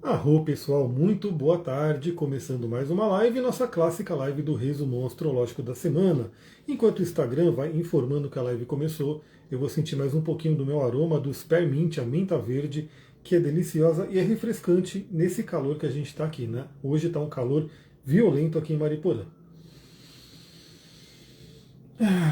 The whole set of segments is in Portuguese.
Arro pessoal, muito boa tarde, começando mais uma live, nossa clássica live do resumão astrológico da semana. Enquanto o Instagram vai informando que a live começou, eu vou sentir mais um pouquinho do meu aroma do Spearmint, a menta verde, que é deliciosa e é refrescante nesse calor que a gente está aqui, né? Hoje está um calor violento aqui em Mariporã.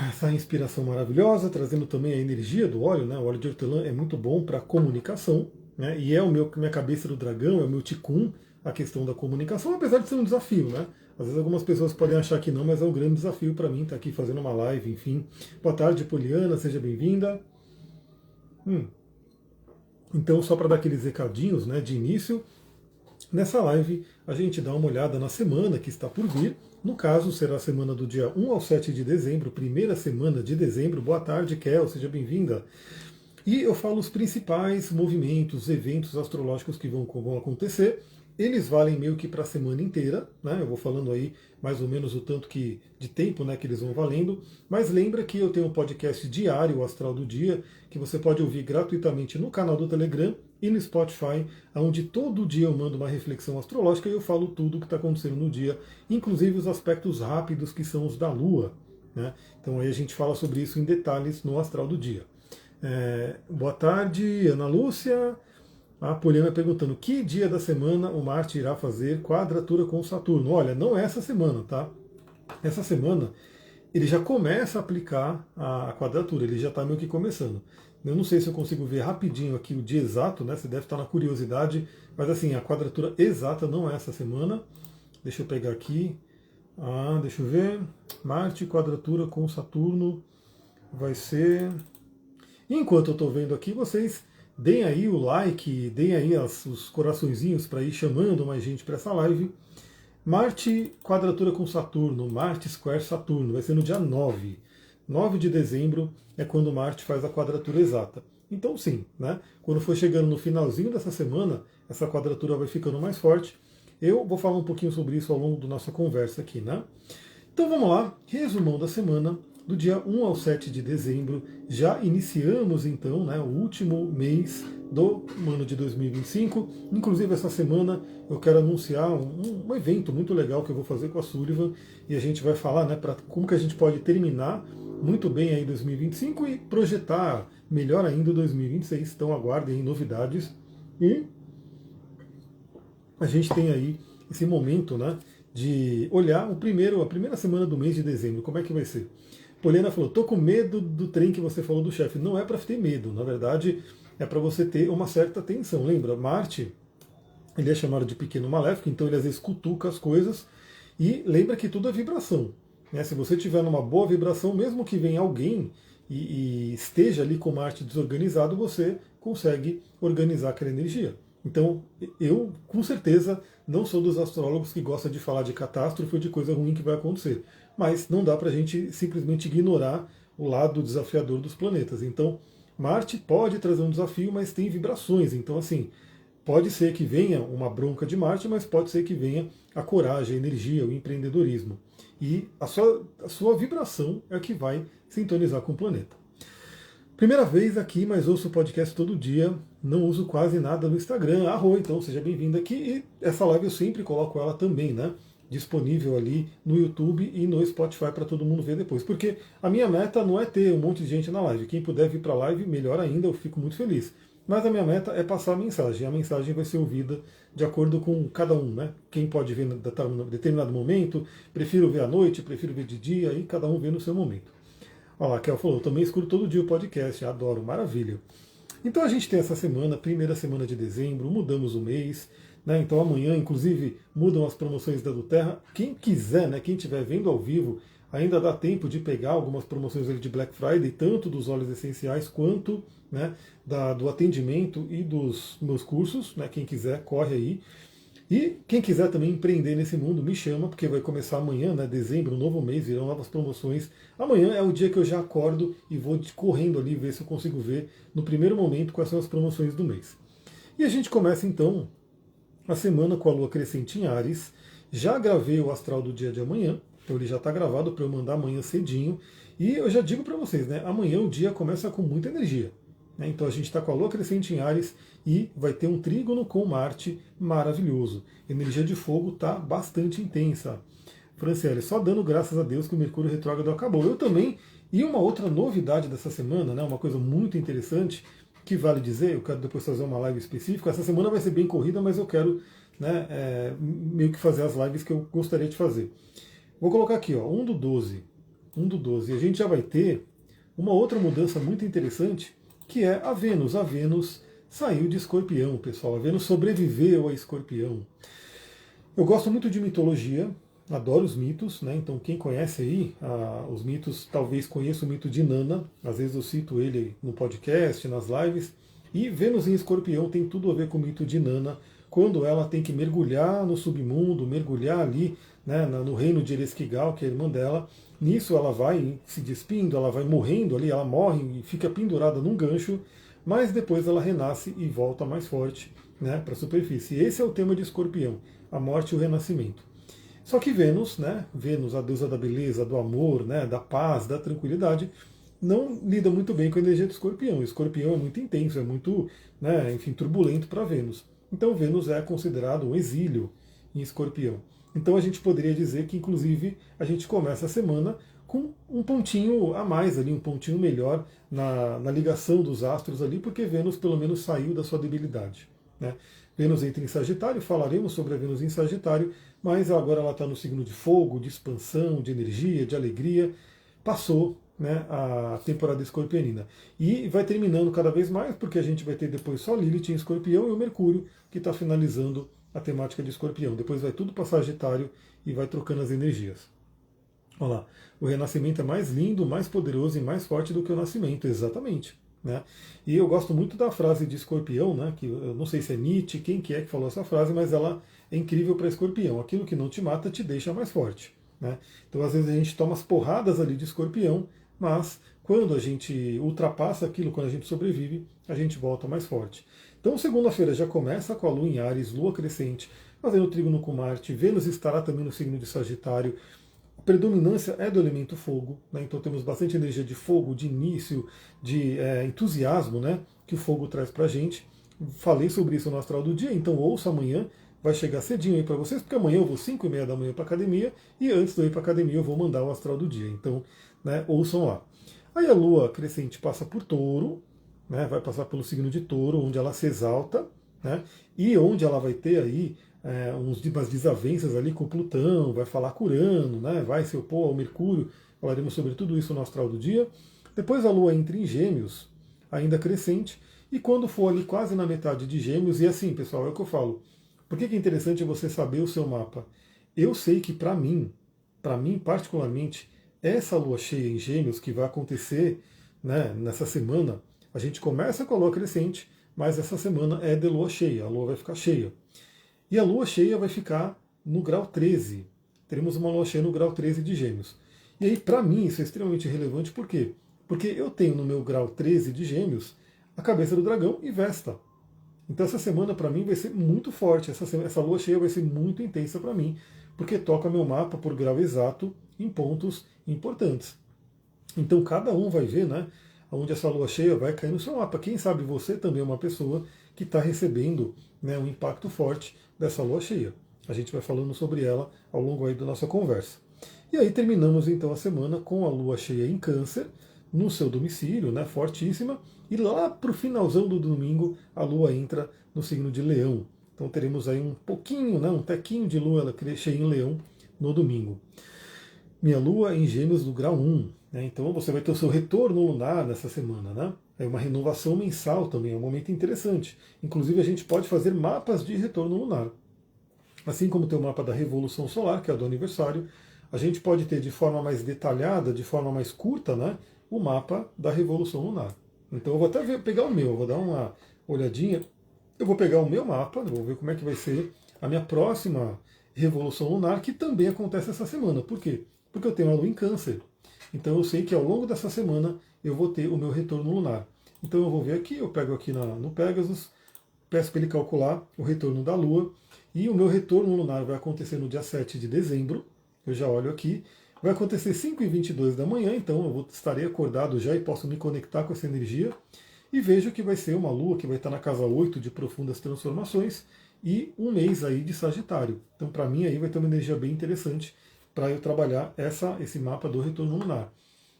Essa inspiração maravilhosa, trazendo também a energia do óleo, né? O óleo de hortelã é muito bom para comunicação, né? E é minha cabeça do dragão, é o meu ticum, a questão da comunicação, apesar de ser um desafio, né? Às vezes algumas pessoas podem achar que não, mas é um grande desafio para mim estar aqui fazendo uma live, enfim. Boa tarde, Poliana, seja bem-vinda. Então, só para dar aqueles recadinhos, né, de início, nessa live, a gente dá uma olhada na semana que está por vir. No caso, será a semana do dia 1 ao 7 de dezembro, primeira semana de dezembro. Boa tarde, Kel, seja bem-vinda. E eu falo os principais movimentos, eventos astrológicos que vão acontecer. Eles valem meio que para a semana inteira, né? Eu vou falando aí mais ou menos o tanto que de tempo, né, que eles vão valendo. Mas lembra que eu tenho um podcast diário, o Astral do Dia, que você pode ouvir gratuitamente no canal do Telegram e no Spotify, onde todo dia eu mando uma reflexão astrológica e eu falo tudo o que está acontecendo no dia, inclusive os aspectos rápidos que são os da Lua, né? Então aí a gente fala sobre isso em detalhes no Astral do Dia. Boa tarde, Ana Lúcia. A Poliana perguntando: que dia da semana o Marte irá fazer quadratura com Saturno? Olha, não é essa semana, tá? Essa semana ele já começa a aplicar a quadratura, ele já está meio que começando. Eu não sei se eu consigo ver rapidinho aqui o dia exato, né? Você deve estar na curiosidade, mas assim, a quadratura exata não é essa semana. Deixa eu pegar aqui. Deixa eu ver. Marte, quadratura com Saturno vai ser. Enquanto eu estou vendo aqui, vocês deem aí o like, deem aí os coraçõezinhos para ir chamando mais gente para essa live. Marte quadratura com Saturno, Marte Square Saturno, vai ser no dia 9. 9 de dezembro é quando Marte faz a quadratura exata. Então sim, né? Quando for chegando no finalzinho dessa semana, essa quadratura vai ficando mais forte. Eu vou falar um pouquinho sobre isso ao longo da nossa conversa aqui, né? Então vamos lá, resumão da semana, do dia 1 ao 7 de dezembro. Já iniciamos então, né, o último mês do ano de 2025. Inclusive essa semana eu quero anunciar um evento muito legal que eu vou fazer com a Sullivan e a gente vai falar, né, para como que a gente pode terminar muito bem aí 2025 e projetar melhor ainda 2026. Então aguardem novidades. E a gente tem aí esse momento, né, de olhar a primeira semana do mês de dezembro, como é que vai ser. Poliana falou: tô com medo do trem que você falou do chefe. Não é para ter medo, na verdade é para você ter uma certa atenção. Lembra, Marte, ele é chamado de pequeno maléfico, então ele às vezes cutuca as coisas. E lembra que tudo é vibração, né? Se você tiver numa boa vibração, mesmo que venha alguém e esteja ali com Marte desorganizado, você consegue organizar aquela energia. Então, eu, com certeza, não sou dos astrólogos que gosta de falar de catástrofe ou de coisa ruim que vai acontecer. Mas não dá para a gente simplesmente ignorar o lado desafiador dos planetas. Então, Marte pode trazer um desafio, mas tem vibrações. Então, assim, pode ser que venha uma bronca de Marte, mas pode ser que venha a coragem, a energia, o empreendedorismo. E a sua vibração é que vai sintonizar com o planeta. Primeira vez aqui, mas ouço o podcast todo dia, não uso quase nada no Instagram. Então seja bem-vindo aqui. E essa live eu sempre coloco ela também, né? Disponível ali no YouTube e no Spotify para todo mundo ver depois. Porque a minha meta não é ter um monte de gente na live. Quem puder vir para a live, melhor ainda, eu fico muito feliz. Mas a minha meta é passar a mensagem. A mensagem vai ser ouvida de acordo com cada um, né? Quem pode ver em determinado momento, prefiro ver à noite, prefiro ver de dia, e cada um vê no seu momento. Olha lá, a Kel falou: eu também escuto todo dia o podcast, adoro, maravilha. Então a gente tem essa semana, primeira semana de dezembro, mudamos o mês, né? Então amanhã, inclusive, mudam as promoções da Duterra. Quem quiser, né, quem estiver vendo ao vivo, ainda dá tempo de pegar algumas promoções ali de Black Friday, tanto dos óleos essenciais quanto, né, do atendimento e dos meus cursos, né? Quem quiser, corre aí. E quem quiser também empreender nesse mundo, me chama, porque vai começar amanhã, né, dezembro, um novo mês, virão novas promoções. Amanhã é o dia que eu já acordo e vou correndo ali ver se eu consigo ver no primeiro momento quais são as promoções do mês. E a gente começa então a semana com a lua crescente em Áries. Já gravei o astral do dia de amanhã, então ele já está gravado para eu mandar amanhã cedinho. E eu já digo para vocês, né, amanhã o dia começa com muita energia. né? Então a gente está com a Lua crescente em Áries e vai ter um trígono com Marte maravilhoso. A energia de fogo está bastante intensa. Franciele, só dando graças a Deus que o Mercúrio retrógrado acabou. Eu também, e uma outra novidade dessa semana, né, uma coisa muito interessante, que vale dizer, eu quero depois fazer uma live específica, essa semana vai ser bem corrida, mas eu quero, né, meio que fazer as lives que eu gostaria de fazer. Vou colocar aqui, ó, 1 do 12, e a gente já vai ter uma outra mudança muito interessante, que é a Vênus. A Vênus saiu de Escorpião, pessoal. A Vênus sobreviveu a Escorpião. Eu gosto muito de mitologia, adoro os mitos, né? Então quem conhece aí os mitos, talvez conheça o mito de Nana. Às vezes eu cito ele no podcast, nas lives. E Vênus em Escorpião tem tudo a ver com o mito de Nana, quando ela tem que mergulhar no submundo, mergulhar ali, né, no reino de Ereshkigal, que é a irmã dela. Nisso ela vai se despindo, ela vai morrendo ali, ela morre e fica pendurada num gancho, mas depois ela renasce e volta mais forte, né, para a superfície. Esse é o tema de Escorpião, a morte e o renascimento. Só que Vênus, né, Vênus, a deusa da beleza, do amor, né, da paz, da tranquilidade, não lida muito bem com a energia do Escorpião. O Escorpião é muito intenso, é muito, né, enfim, turbulento para Vênus. Então Vênus é considerado um exílio em Escorpião. Então a gente poderia dizer que, inclusive, a gente começa a semana com um pontinho a mais ali, um pontinho melhor na ligação dos astros ali, porque Vênus pelo menos saiu da sua debilidade, né? Vênus entra em Sagitário, falaremos sobre a Vênus em Sagitário, mas agora ela está no signo de fogo, de expansão, de energia, de alegria. Passou, né, a temporada escorpionina. E vai terminando cada vez mais, porque a gente vai ter depois só Lilith em Escorpião e o Mercúrio, que está finalizando a temática de Escorpião. Depois vai tudo para Sagitário e vai trocando as energias. Olha lá, o renascimento é mais lindo, mais poderoso e mais forte do que o nascimento, exatamente. Né? E eu gosto muito da frase de Escorpião, né, que eu não sei se é Nietzsche, quem que é que falou essa frase, mas ela é incrível para Escorpião. Aquilo que não te mata te deixa mais forte. Né? Então às vezes a gente toma as porradas ali de Escorpião, mas quando a gente ultrapassa aquilo, quando a gente sobrevive, a gente volta mais forte. Então segunda-feira já começa com a Lua em Áries, Lua crescente, fazendo trígono com Marte, Vênus estará também no signo de Sagitário. A predominância é do elemento fogo, né? Então temos bastante energia de fogo, de início, de entusiasmo, né, que o fogo traz para a gente. Falei sobre isso no Astral do Dia, então ouça amanhã, vai chegar cedinho aí para vocês, porque amanhã eu vou 5:30 da manhã para academia, e antes de eu ir para academia eu vou mandar o Astral do Dia, então, né, ouçam lá. Aí a Lua crescente passa por Touro, né, vai passar pelo signo de Touro, onde ela se exalta, né, e onde ela vai ter aí umas desavenças ali com Plutão, vai falar com Urano, né, vai se opor ao Mercúrio, falaremos sobre tudo isso no Astral do Dia. Depois a Lua entra em Gêmeos, ainda crescente, e quando for ali quase na metade de Gêmeos, e assim, pessoal, é o que eu falo, por que é interessante você saber o seu mapa? Eu sei que para mim particularmente, essa Lua cheia em Gêmeos que vai acontecer, né, nessa semana, a gente começa com a Lua crescente, mas essa semana é de Lua cheia, a Lua vai ficar cheia. E a Lua cheia vai ficar no grau 13. Teremos uma Lua cheia no grau 13 de Gêmeos. E aí, para mim, isso é extremamente relevante, por quê? Porque eu tenho no meu grau 13 de Gêmeos a cabeça do dragão e Vesta. Então essa semana para mim vai ser muito forte, essa lua cheia vai ser muito intensa para mim, porque toca meu mapa por grau exato em pontos importantes. Então cada um vai ver, né, onde essa lua cheia vai cair no seu mapa. Quem sabe você também é uma pessoa que está recebendo, né, um impacto forte dessa lua cheia. A gente vai falando sobre ela ao longo aí da nossa conversa. E aí terminamos então a semana com a lua cheia em Câncer, no seu domicílio, né, fortíssima, e lá para o finalzão do domingo a Lua entra no signo de Leão. Então teremos aí um pouquinho, né, um tequinho de Lua ela cheia em Leão no domingo. Minha Lua em Gêmeos do grau 1, né, então você vai ter o seu retorno lunar nessa semana, né? É uma renovação mensal também, é um momento interessante. Inclusive a gente pode fazer mapas de retorno lunar. Assim como tem o mapa da Revolução Solar, que é do aniversário, a gente pode ter de forma mais detalhada, de forma mais curta, né, o mapa da Revolução Lunar. Então eu vou até pegar o meu, eu vou dar uma olhadinha. Eu vou pegar o meu mapa, vou ver como é que vai ser a minha próxima Revolução Lunar, que também acontece essa semana. Por quê? Porque eu tenho a Lua em Câncer. Então eu sei que ao longo dessa semana eu vou ter o meu retorno lunar. Então eu vou ver aqui, eu pego aqui no Pegasus, peço para ele calcular o retorno da Lua, e o meu retorno lunar vai acontecer no dia 7 de dezembro, eu já olho aqui, vai acontecer 5h22 da manhã, então eu estarei acordado já e posso me conectar com essa energia. E vejo que vai ser uma lua que vai estar na casa 8 de profundas transformações e um mês aí de Sagitário. Então, para mim, aí vai ter uma energia bem interessante para eu trabalhar esse mapa do retorno lunar.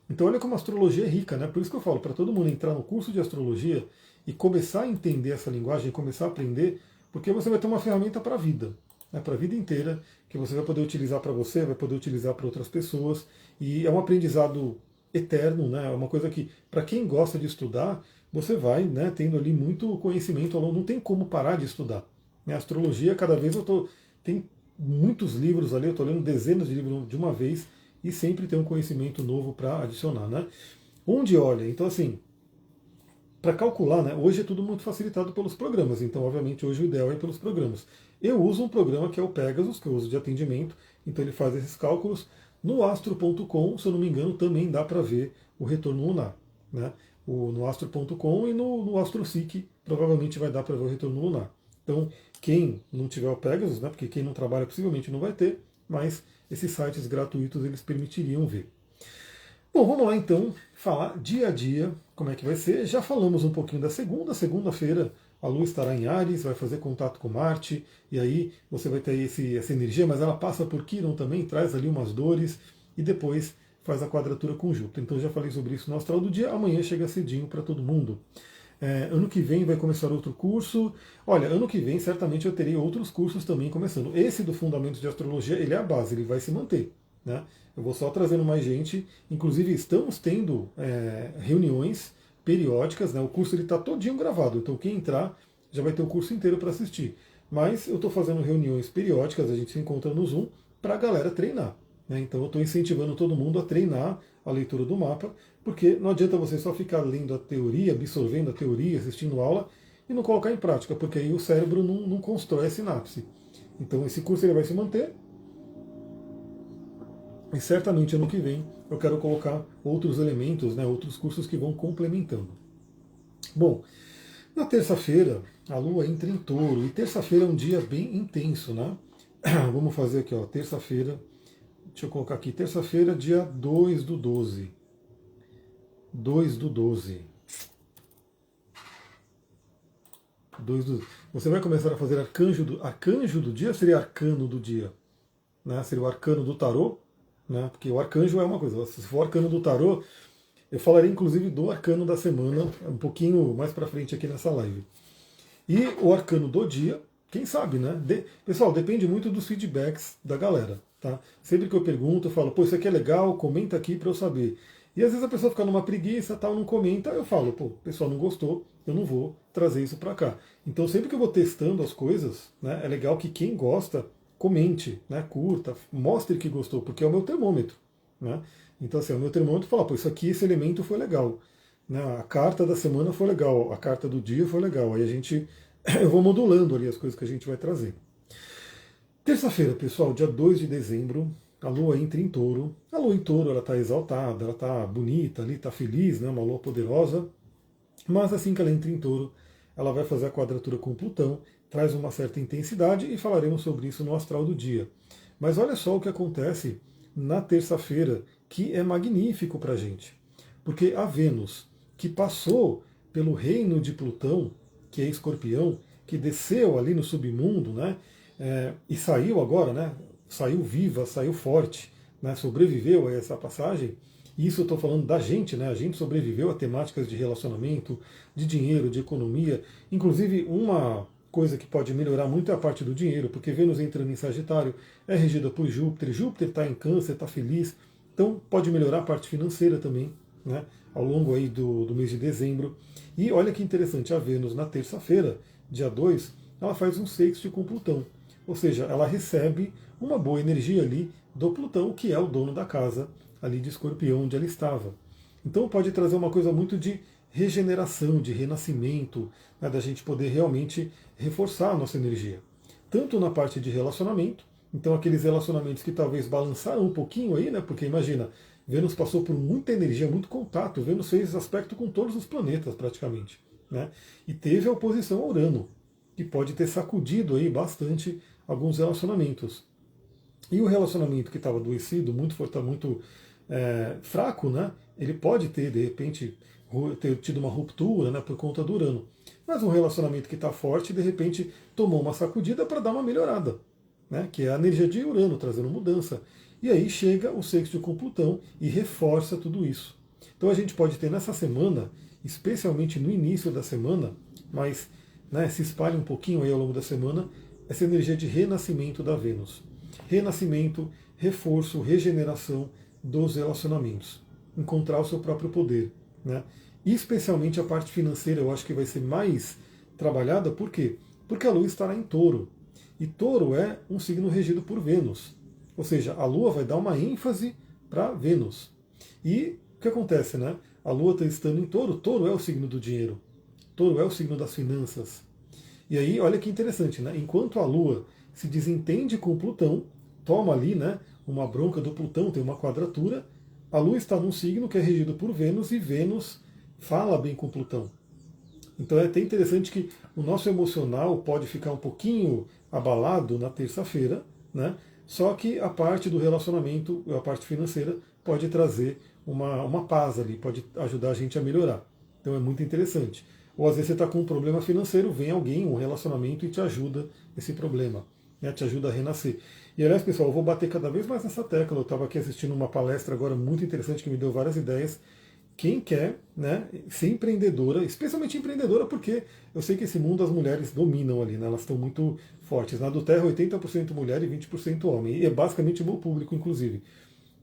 Então, olha como a astrologia é rica, né? Por isso que eu falo, para todo mundo entrar no curso de astrologia e começar a entender essa linguagem, começar a aprender, porque você vai ter uma ferramenta para a vida, né? Para a vida inteira, que você vai poder utilizar para você, vai poder utilizar para outras pessoas, e é um aprendizado eterno, né? É uma coisa que, para quem gosta de estudar, você vai, né, tendo ali muito conhecimento ao longo, não tem como parar de estudar. Né? A astrologia, cada vez tem muitos livros ali, eu estou lendo dezenas de livros de uma vez, e sempre tem um conhecimento novo para adicionar, né? Onde olha, então assim, para calcular, né? Hoje é tudo muito facilitado pelos programas, então obviamente hoje o ideal é pelos programas. Eu uso um programa que é o Pegasus, que eu uso de atendimento, então ele faz esses cálculos. No astro.com, se eu não me engano, também dá para ver o retorno lunar, né? No astro.com e no AstroSeek provavelmente vai dar para ver o retorno lunar. Então, quem não tiver o Pegasus, né, porque quem não trabalha possivelmente não vai ter, mas esses sites gratuitos eles permitiriam ver. Bom, vamos lá então falar dia a dia como é que vai ser. Já falamos um pouquinho da segunda-feira a Lua estará em Áries, vai fazer contato com Marte, e aí você vai ter essa energia, mas ela passa por Quirón também, traz ali umas dores, e depois faz a quadratura com Júpiter. Então já falei sobre isso no astral do dia, amanhã chega cedinho para todo mundo. Ano que vem vai começar outro curso. Olha, ano que vem certamente eu terei outros cursos também começando. Esse do Fundamentos de Astrologia, ele é a base, ele vai se manter. Né? Eu vou só trazendo mais gente. Inclusive estamos tendo reuniões periódicas. Né? O curso está todinho gravado, então quem entrar já vai ter o curso inteiro para assistir. Mas eu estou fazendo reuniões periódicas, a gente se encontra no Zoom para a galera treinar. Né? Então eu estou incentivando todo mundo a treinar a leitura do mapa, porque não adianta você só ficar lendo a teoria, absorvendo a teoria, assistindo aula e não colocar em prática, porque aí o cérebro não constrói a sinapse. Então esse curso ele vai se manter e certamente ano que vem eu quero colocar outros elementos, né, outros cursos que vão complementando. Bom, na terça-feira a Lua entra em Touro e terça-feira é um dia bem intenso, né? Vamos fazer aqui, ó, terça-feira. Deixa eu colocar aqui, terça-feira, dia 2 do 12. 2 do 12. 2 do... Você vai começar a fazer arcanjo do dia, seria arcano do dia. Né? Seria o arcano do tarô, né? Porque o arcanjo é uma coisa. Se for o arcano do tarô, eu falarei inclusive do arcano da semana, um pouquinho mais para frente aqui nessa live. E o arcano do dia, quem sabe, né? Pessoal, depende muito dos feedbacks da galera. Tá? Sempre que eu pergunto, eu falo, pô, isso aqui é legal, comenta aqui para eu saber. E às vezes a pessoa fica numa preguiça, tal, não comenta, eu falo, pô, o pessoal não gostou, eu não vou trazer isso para cá. Então sempre que eu vou testando as coisas, né, é legal que quem gosta comente, né, curta, mostre que gostou, porque é o meu termômetro. Né? Então assim, é o meu termômetro fala, pô, isso aqui, esse elemento foi legal. Né? A carta da semana foi legal, a carta do dia foi legal. Aí eu vou modulando ali as coisas que a gente vai trazer. Terça-feira, pessoal, dia 2 de dezembro, a Lua entra em Touro. A Lua em Touro, ela está exaltada, ela está bonita ali, está feliz, né? Uma Lua poderosa. Mas assim que ela entra em Touro, ela vai fazer a quadratura com Plutão, traz uma certa intensidade e falaremos sobre isso no astral do dia. Mas olha só o que acontece na terça-feira, que é magnífico para a gente. Porque a Vênus, que passou pelo reino de Plutão, que é Escorpião, que desceu ali no submundo, né? E saiu agora, né? Saiu viva, saiu forte, né? Sobreviveu a essa passagem. E isso eu estou falando da gente, né? A gente sobreviveu a temáticas de relacionamento, de dinheiro, de economia. Inclusive, uma coisa que pode melhorar muito é a parte do dinheiro, porque Vênus entrando em Sagitário é regida por Júpiter. Júpiter está em Câncer, está feliz. Então pode melhorar a parte financeira também, né? Ao longo aí do mês de dezembro. E olha que interessante, a Vênus na terça-feira, dia 2, ela faz um sexto com Plutão. Ou seja, ela recebe uma boa energia ali do Plutão, que é o dono da casa ali de Escorpião, onde ela estava. Então pode trazer uma coisa muito de regeneração, de renascimento, né, da gente poder realmente reforçar a nossa energia. Tanto na parte de relacionamento, então aqueles relacionamentos que talvez balançaram um pouquinho aí, né, porque imagina, Vênus passou por muita energia, muito contato, Vênus fez aspecto com todos os planetas praticamente. Né, e teve a oposição a Urano, que pode ter sacudido aí bastante alguns relacionamentos. E o relacionamento que estava adoecido, muito fraco, né? Ele pode ter, de repente, ter tido uma ruptura, né, por conta do Urano. Mas um relacionamento que está forte, de repente tomou uma sacudida para dar uma melhorada, né, que é a energia de Urano trazendo mudança. E aí chega o sextil com Plutão e reforça tudo isso. Então a gente pode ter nessa semana, especialmente no início da semana, mas né, se espalha um pouquinho aí ao longo da semana, essa energia de renascimento da Vênus. Renascimento, reforço, regeneração dos relacionamentos. Encontrar o seu próprio poder. Né? E especialmente a parte financeira, eu acho que vai ser mais trabalhada, por quê? Porque a Lua estará em Touro. E Touro é um signo regido por Vênus. Ou seja, a Lua vai dar uma ênfase para Vênus. E o que acontece, né? A Lua está estando em Touro, Touro é o signo do dinheiro. Touro é o signo das finanças. E aí, olha que interessante, né? Enquanto a Lua se desentende com Plutão, toma ali, né, uma bronca do Plutão, tem uma quadratura, a Lua está num signo que é regido por Vênus e Vênus fala bem com Plutão. Então é até interessante que o nosso emocional pode ficar um pouquinho abalado na terça-feira, né? Só que a parte do relacionamento, a parte financeira, pode trazer uma paz ali, pode ajudar a gente a melhorar. Então é muito interessante. Ou às vezes você está com um problema financeiro, vem alguém, um relacionamento e te ajuda esse problema, né? Te ajuda a renascer. E aliás, pessoal, eu vou bater cada vez mais nessa tecla. Eu estava aqui assistindo uma palestra agora muito interessante que me deu várias ideias. Quem quer, né, ser empreendedora, especialmente empreendedora, porque eu sei que esse mundo as mulheres dominam ali, né, elas estão muito fortes. Na do Terra, 80% mulher e 20% homem. E é basicamente o meu público, inclusive.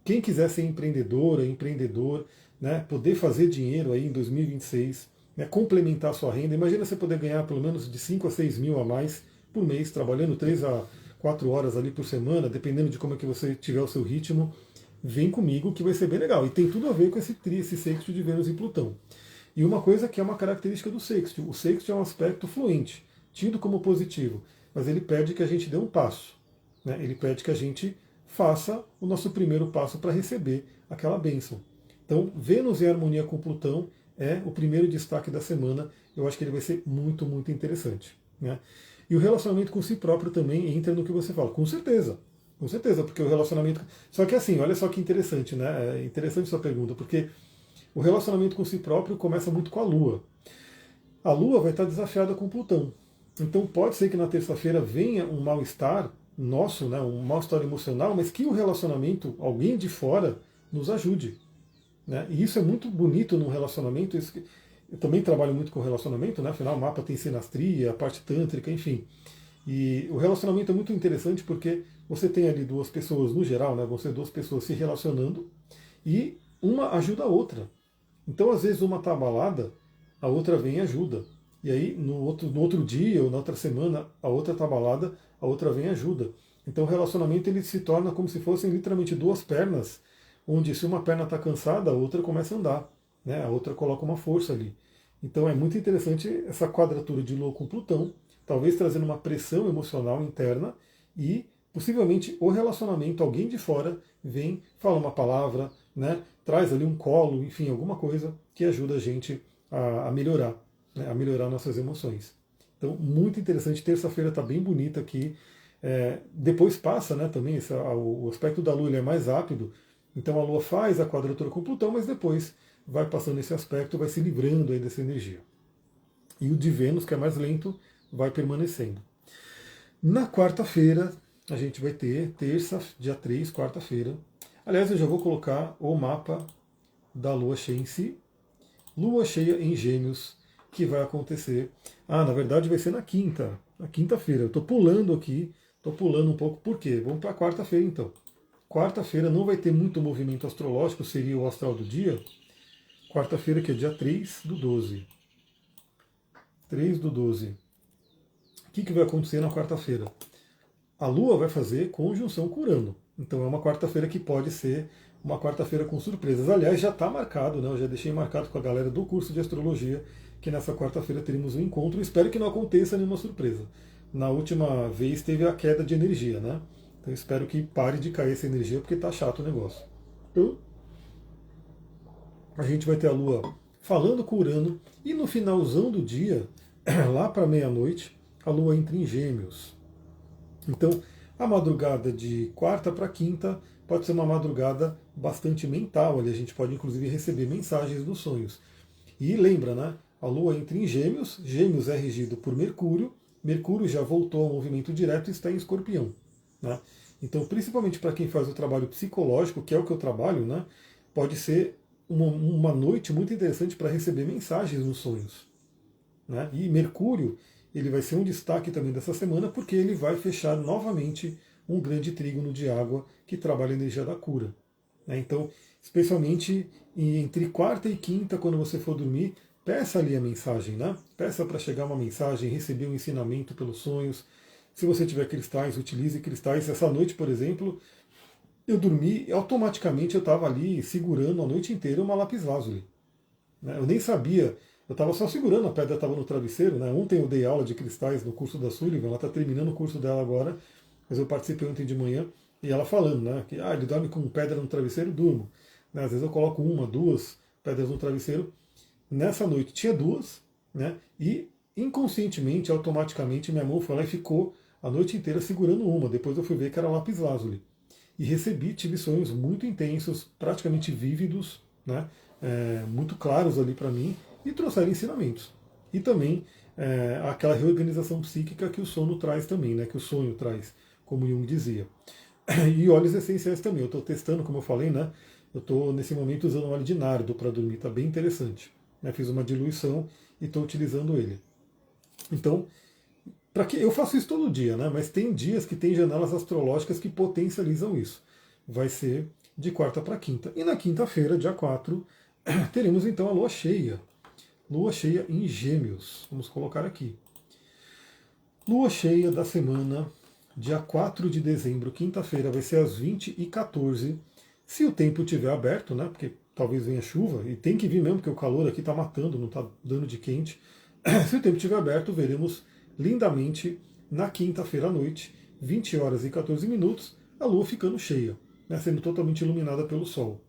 Quem quiser ser empreendedora, empreendedor, né, poder fazer dinheiro aí em 2026, né, complementar a sua renda. Imagina você poder ganhar pelo menos de 5 a 6 mil a mais por mês, trabalhando 3 a 4 horas ali por semana, dependendo de como é que você tiver o seu ritmo. Vem comigo que vai ser bem legal. E tem tudo a ver com esse sextil de Vênus e Plutão. E uma coisa que é uma característica do sextil. O sextil é um aspecto fluente, tido como positivo, mas ele pede que a gente dê um passo. Né? Ele pede que a gente faça o nosso primeiro passo para receber aquela bênção. Então, Vênus em harmonia com Plutão é o primeiro destaque da semana. Eu acho que ele vai ser muito, muito interessante. Né? E o relacionamento com si próprio também entra no que você fala. Com certeza. Com certeza, porque o relacionamento. Só que assim, olha só que interessante, né? É interessante sua pergunta, porque o relacionamento com si próprio começa muito com a Lua. A Lua vai estar desafiada com Plutão. Então pode ser que na terça-feira venha um mal-estar nosso, né? Um mal-estar emocional, mas que o relacionamento, alguém de fora, nos ajude. Né? E isso é muito bonito num relacionamento. Eu também trabalho muito com relacionamento, né? Afinal, o mapa tem sinastria, a parte tântrica, enfim. E o relacionamento é muito interessante porque você tem ali duas pessoas, no geral, né, vão ser duas pessoas se relacionando e uma ajuda a outra. Então, às vezes, uma está abalada, a outra vem e ajuda. E aí, no outro dia ou na outra semana, a outra está abalada, a outra vem e ajuda. Então, o relacionamento ele se torna como se fossem literalmente duas pernas, onde se uma perna está cansada, a outra começa a andar. Né, a outra coloca uma força ali. Então, é muito interessante essa quadratura de Lua com Plutão, talvez trazendo uma pressão emocional interna e possivelmente o relacionamento, alguém de fora vem, fala uma palavra, né, traz ali um colo, enfim, alguma coisa que ajuda a gente a melhorar, né, a melhorar nossas emoções. Então, muito interessante, terça-feira está bem bonita aqui. Depois passa, né, também, o aspecto da Lua ele é mais rápido, então a Lua faz a quadratura com Plutão, mas depois vai passando esse aspecto, vai se livrando aí dessa energia. E o de Vênus, que é mais lento, vai permanecendo. Na quarta-feira, a gente vai ter, terça, dia 3, quarta-feira. Aliás, eu já vou colocar o mapa da Lua cheia em si. Lua cheia em Gêmeos, que vai acontecer. Na verdade vai ser na quinta-feira. Eu estou pulando aqui, estou pulando um pouco. Por quê? Vamos para quarta-feira então. Quarta-feira não vai ter muito movimento astrológico, seria o astral do dia. Quarta-feira, que é dia 3 do 12. 3 do 12. O que vai acontecer na quarta-feira? A Lua vai fazer conjunção com Urano. Então é uma quarta-feira que pode ser uma quarta-feira com surpresas. Aliás, já está marcado, né? Eu já deixei marcado com a galera do curso de astrologia que nessa quarta-feira teremos um encontro. Espero que não aconteça nenhuma surpresa. Na última vez teve a queda de energia, né? Então espero que pare de cair essa energia porque está chato o negócio. Então, a gente vai ter a Lua falando com Urano e no finalzão do dia, lá para meia-noite, a Lua entra em Gêmeos. Então, a madrugada de quarta para quinta pode ser uma madrugada bastante mental, ali a gente pode inclusive receber mensagens dos sonhos. E lembra, né? A Lua entra em Gêmeos, Gêmeos é regido por Mercúrio, Mercúrio já voltou ao movimento direto e está em Escorpião. Né? Então, principalmente para quem faz o trabalho psicológico, que é o que eu trabalho, né? Pode ser uma noite muito interessante para receber mensagens nos sonhos. Né? E Mercúrio, ele vai ser um destaque também dessa semana, porque ele vai fechar novamente um grande trígono de água que trabalha a energia da cura. Né? Então, especialmente entre quarta e quinta, quando você for dormir, peça ali a mensagem, né? Peça para chegar uma mensagem, receber um ensinamento pelos sonhos. Se você tiver cristais, utilize cristais. Essa noite, por exemplo, eu dormi e automaticamente eu estava ali segurando a noite inteira uma lápis lazuli. Né? Eu nem sabia, eu estava só segurando, a pedra estava no travesseiro. Né? Ontem eu dei aula de cristais no curso da Sullivan, ela está terminando o curso dela agora, mas eu participei ontem de manhã, e ela falando, né, que ele dorme com pedra no travesseiro, durmo. Né? Às vezes eu coloco uma, duas pedras no travesseiro. Nessa noite tinha duas, né? E inconscientemente, automaticamente, minha mão foi lá e ficou a noite inteira segurando uma. Depois eu fui ver que era lápis lazuli. E tive sonhos muito intensos, praticamente vívidos, né? Muito claros ali para mim, e trouxeram ensinamentos. E também aquela reorganização psíquica que o sono traz também, né? Que o sonho traz, como Jung dizia. E óleos essenciais também. Eu estou testando, como eu falei, né? Eu estou nesse momento usando óleo de nardo para dormir, está bem interessante. Né? Fiz uma diluição e estou utilizando ele. Então, para que eu faço isso todo dia, né? Mas tem dias que tem janelas astrológicas que potencializam isso. Vai ser de quarta para quinta. E na quinta-feira, dia 4, teremos então a lua cheia. Lua cheia em Gêmeos. Vamos colocar aqui. Lua cheia da semana, dia 4 de dezembro, quinta-feira, vai ser às 20h14. Se o tempo estiver aberto, né? Porque talvez venha chuva, e tem que vir mesmo, porque o calor aqui está matando, não está dando de quente. Se o tempo estiver aberto, veremos lindamente na quinta-feira à noite, 20 horas e 14 minutos, a Lua ficando cheia, né, sendo totalmente iluminada pelo Sol.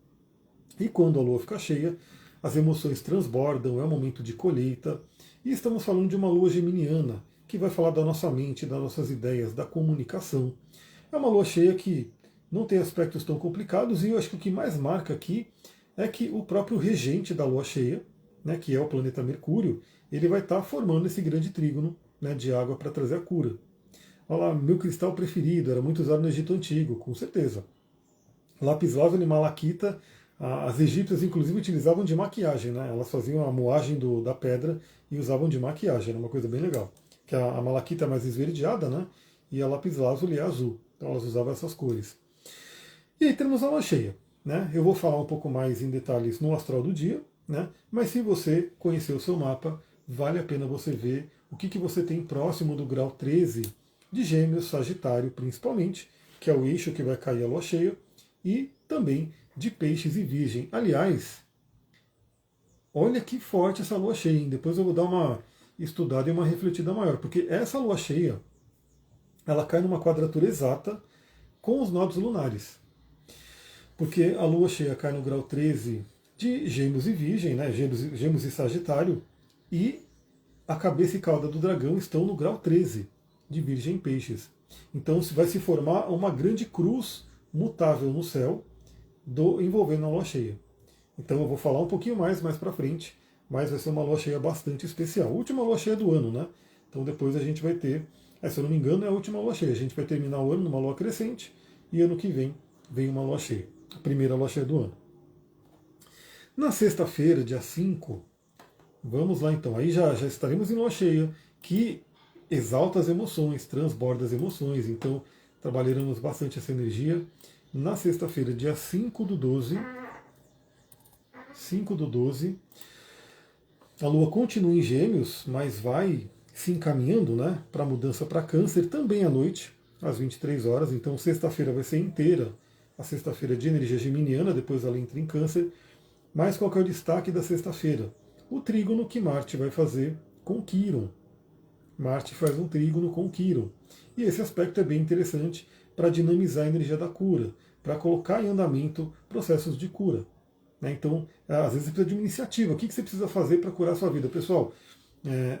E quando a Lua fica cheia, as emoções transbordam, é um momento de colheita, e estamos falando de uma Lua geminiana, que vai falar da nossa mente, das nossas ideias, da comunicação. É uma Lua cheia que não tem aspectos tão complicados, e eu acho que o que mais marca aqui é que o próprio regente da Lua cheia, né, que é o planeta Mercúrio, ele vai estar formando esse grande trígono, né, de água para trazer a cura. Olha lá, meu cristal preferido, era muito usado no Egito Antigo, com certeza. Lápis lazuli e malaquita, as egípcias inclusive utilizavam de maquiagem, né? Elas faziam a moagem da pedra e usavam de maquiagem, era uma coisa bem legal. Que a malaquita é mais esverdeada, né? E a lápis lazuli é azul, então elas usavam essas cores. E aí temos a lua cheia, né? Eu vou falar um pouco mais em detalhes no astral do dia, né? Mas se você conhecer o seu mapa, vale a pena você ver o que você tem próximo do grau 13 de Gêmeos, Sagitário principalmente, que é o eixo que vai cair a lua cheia, e também de Peixes e Virgem. Aliás, olha que forte essa lua cheia, hein? Depois eu vou dar uma estudada e uma refletida maior, porque essa lua cheia, ela cai numa quadratura exata com os nodos lunares. Porque a lua cheia cai no grau 13 de Gêmeos e Virgem, né? Gêmeos e Sagitário, e a cabeça e cauda do dragão estão no grau 13 de Virgem e Peixes. Então vai se formar uma grande cruz mutável no céu envolvendo a lua cheia. Então eu vou falar um pouquinho mais para frente, mas vai ser uma lua cheia bastante especial. Última lua cheia do ano, né? Então depois a gente vai ter, se eu não me engano, é a última lua cheia. A gente vai terminar o ano numa lua crescente e ano que vem uma lua cheia. A primeira lua cheia do ano. Na sexta-feira, dia 5, vamos lá então. Aí já estaremos em lua cheia, que exalta as emoções, transborda as emoções. Então trabalharemos bastante essa energia. Na sexta-feira, dia 5/12, a Lua continua em Gêmeos, mas vai se encaminhando, né, para a mudança para Câncer também à noite, às 23 horas. Então sexta-feira vai ser inteira a sexta-feira de energia geminiana, depois ela entra em Câncer. Mas qual que é o destaque da sexta-feira? O trígono que Marte vai fazer com Quíron. Marte faz um trígono com Quíron. E esse aspecto é bem interessante para dinamizar a energia da cura, para colocar em andamento processos de cura. Né? Então, às vezes você precisa de uma iniciativa. O que você precisa fazer para curar a sua vida? Pessoal,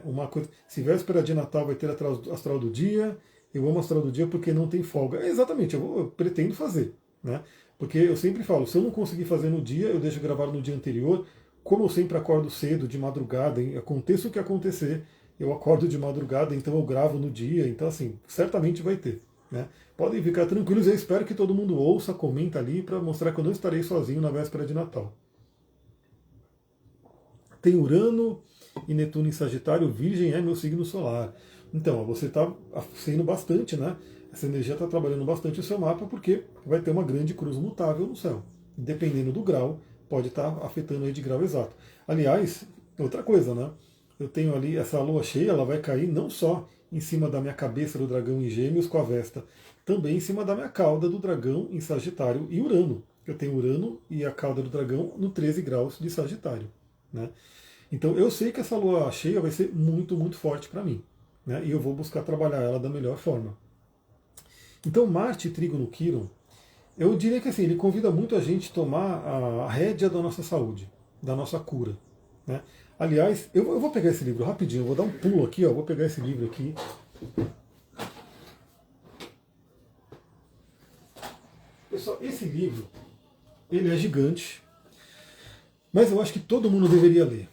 uma coisa, se véspera de Natal vai ter astral do dia, eu amo astral do dia porque não tem folga. Exatamente, eu pretendo fazer. Né? Porque eu sempre falo, se eu não conseguir fazer no dia, eu deixo gravar no dia anterior, como eu sempre acordo cedo, de madrugada, aconteça o que acontecer, eu acordo de madrugada, então eu gravo no dia, então assim, certamente vai ter. Né? Podem ficar tranquilos, eu espero que todo mundo ouça, comenta ali para mostrar que eu não estarei sozinho na véspera de Natal. Tem Urano e Netuno em Sagitário, Virgem é meu signo solar. Então, você está sendo bastante, né? Essa energia está trabalhando bastante o seu mapa porque vai ter uma grande cruz mutável no céu. Dependendo do grau, pode estar afetando aí de grau exato. Aliás, outra coisa, né? Eu tenho ali essa lua cheia, ela vai cair não só em cima da minha cabeça do dragão em Gêmeos com a Vesta, também em cima da minha cauda do dragão em Sagitário e Urano. Eu tenho Urano e a cauda do dragão no 13 graus de Sagitário. Né? Então eu sei que essa lua cheia vai ser muito, muito forte para mim. Né? E eu vou buscar trabalhar ela da melhor forma. Então Marte, Trígono, Quirón, eu diria que assim, ele convida muito a gente a tomar a rédea da nossa saúde, da nossa cura. Né? Aliás, eu vou pegar esse livro rapidinho, eu vou dar um pulo aqui, ó, vou pegar esse livro aqui. Pessoal, esse livro, ele é gigante, mas eu acho que todo mundo deveria ler.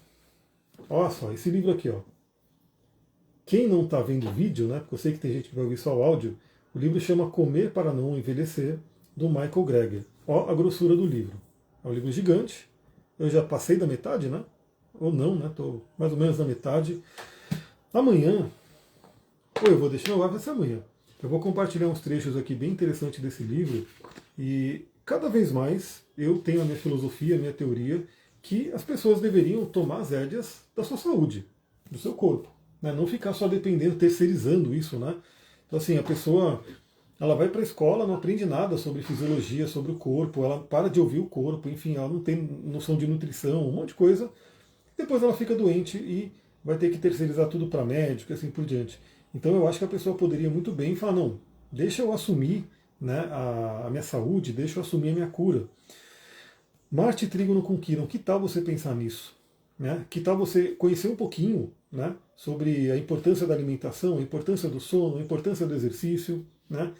Olha só, esse livro aqui, ó. Quem não está vendo o vídeo, né, porque eu sei que tem gente que vai ouvir só o áudio, o livro chama Comer para Não Envelhecer, do Michael Greger. Ó a grossura do livro. É um livro gigante, eu já passei da metade, né? Ou não, né? Estou mais ou menos na metade. Amanhã, ou eu vou deixar, não, vai ser amanhã. Eu vou compartilhar uns trechos aqui bem interessantes desse livro e cada vez mais eu tenho a minha filosofia, a minha teoria, que as pessoas deveriam tomar as rédeas da sua saúde, do seu corpo. Né? Não ficar só dependendo, terceirizando isso. Né? Então, assim, a pessoa ela vai para a escola, não aprende nada sobre fisiologia, sobre o corpo, ela para de ouvir o corpo, enfim, ela não tem noção de nutrição, um monte de coisa. Depois ela fica doente e vai ter que terceirizar tudo para médico e assim por diante. Então eu acho que a pessoa poderia muito bem falar, não, deixa eu assumir, né, a minha saúde, deixa eu assumir a minha cura. Marte Trígono com Quirón, que tal você pensar nisso? Né? Que tal você conhecer um pouquinho, né, sobre a importância da alimentação, a importância do sono, a importância do exercício, né?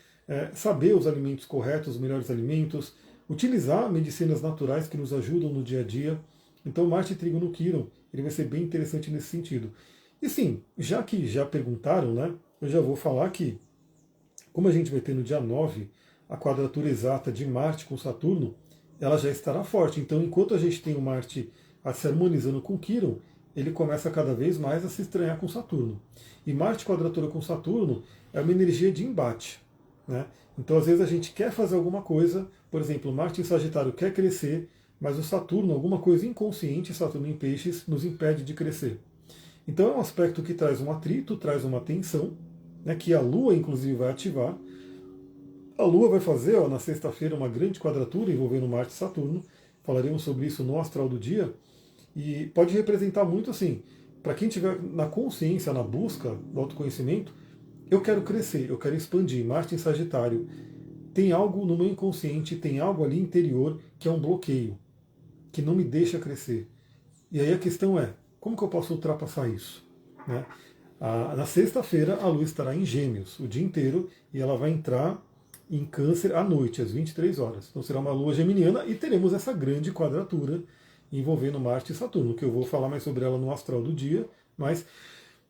Saber os alimentos corretos, os melhores alimentos, utilizar medicinas naturais que nos ajudam no dia a dia. Então Marte Trígono Quirón, ele vai ser bem interessante nesse sentido. E sim, já que já perguntaram, né, eu já vou falar que, como a gente vai ter no dia 9 a quadratura exata de Marte com Saturno, ela já estará forte. Então, enquanto a gente tem o Marte se harmonizando com Quirón, ele começa cada vez mais a se estranhar com Saturno. E Marte quadratura com Saturno é uma energia de embate. Né? Então, às vezes, a gente quer fazer alguma coisa, por exemplo, Marte em Sagitário quer crescer, mas o Saturno, alguma coisa inconsciente, Saturno em Peixes, nos impede de crescer. Então, é um aspecto que traz um atrito, traz uma tensão, né, que a Lua, inclusive, vai ativar. A Lua vai fazer, ó, na sexta-feira, uma grande quadratura envolvendo Marte e Saturno. Falaremos sobre isso no Astral do Dia. E pode representar muito assim, para quem estiver na consciência, na busca do autoconhecimento, eu quero crescer, eu quero expandir. Marte em Sagitário. Tem algo no meu inconsciente, tem algo ali interior que é um bloqueio, que não me deixa crescer. E aí a questão é, como que eu posso ultrapassar isso? Né? Na sexta-feira, a Lua estará em Gêmeos o dia inteiro e ela vai entrar em Câncer à noite, às 23 horas. Então será uma Lua geminiana e teremos essa grande quadratura envolvendo Marte e Saturno, que eu vou falar mais sobre ela no Astral do Dia. Mas,